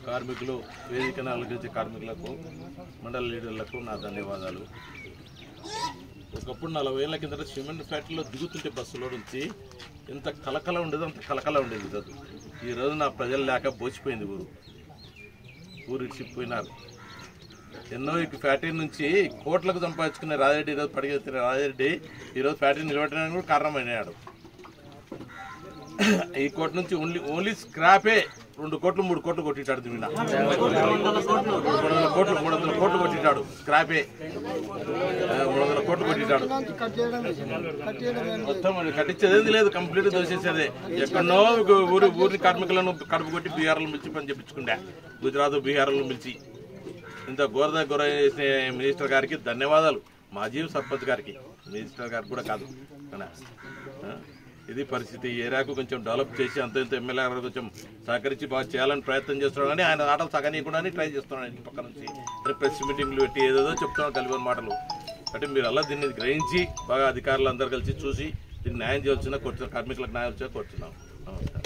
కార్మికులు వేదికను అలంకరించే కార్మికులకు మండల లీడర్లకు నా ధన్యవాదాలు. ఒకప్పుడు 40 ఏళ్ల కిందట సిమెంట్ ఫ్యాక్టరీలో దిగుతుంటే బస్సులో నుంచి ఎంత కలకల ఉండేది, అంత కలకల ఉండేది కాదు. ఈరోజు నా ప్రజలు లేక బోసిపోయింది ఊరు ఇచ్చిపోయినారు. ఎన్నో ఈ ఫ్యాక్టరీ నుంచి కోట్లకు సంపాదించుకునే రాజరెడ్డి ఈరోజు పడిగెత్తిన రాజరెడ్డి ఈరోజు ఫ్యాక్టరీ నిలబెట్టడానికి కూడా కారణమైనాడు. ఈ కోట నుంచి ఓన్లీ స్క్రాపే 2 కోట్లు 3 కోట్లు కొట్టించాడు. 300 కోట్లు కొట్టించాడు. స్క్రాపే 300 కోట్లు కొట్టించాడు. మొత్తం కట్టించేది లేదు, కంప్లీట్ దోసేసేదే. ఎక్కడో ఊరి కార్మికులను కడుపు కొట్టి బీహార్లను పిలిచి పని చెప్పించుకుంటా. గుజరాత్ బీహార్లను పిలిచి ఇంత ఘోర చేసే మినిస్టర్ గారికి ధన్యవాదాలు. మాజీ సర్పంచ్ గారికి, మినిస్టర్ గారికి కూడా కాదు. ఇది పరిస్థితి. ఈ ఏరియాకు కొంచెం డెవలప్ చేసి అంత ఇంత ఎమ్మెల్యే గారు కొంచెం సహకరించి బాగా చేయాలని ప్రయత్నం చేస్తున్నాడు. కానీ ఆయన ఆటలు సగనీయకుండా ట్రై చేస్తున్నాడు. ఇంటి పక్క నుంచి ప్రెస్ మీటింగ్లు పెట్టి ఏదేదో చెప్తున్నాడు కలిగిన మాటలు. అంటే మీరు అలా దీన్ని గ్రహించి బాగా అధికారులు అందరూ కలిసి చూసి దీన్ని న్యాయం చేయాల్సిన కోరుతున్నాం. కార్మికులకు న్యాయం చేయాల్సిన కోరుతున్నాం. నమస్కారం.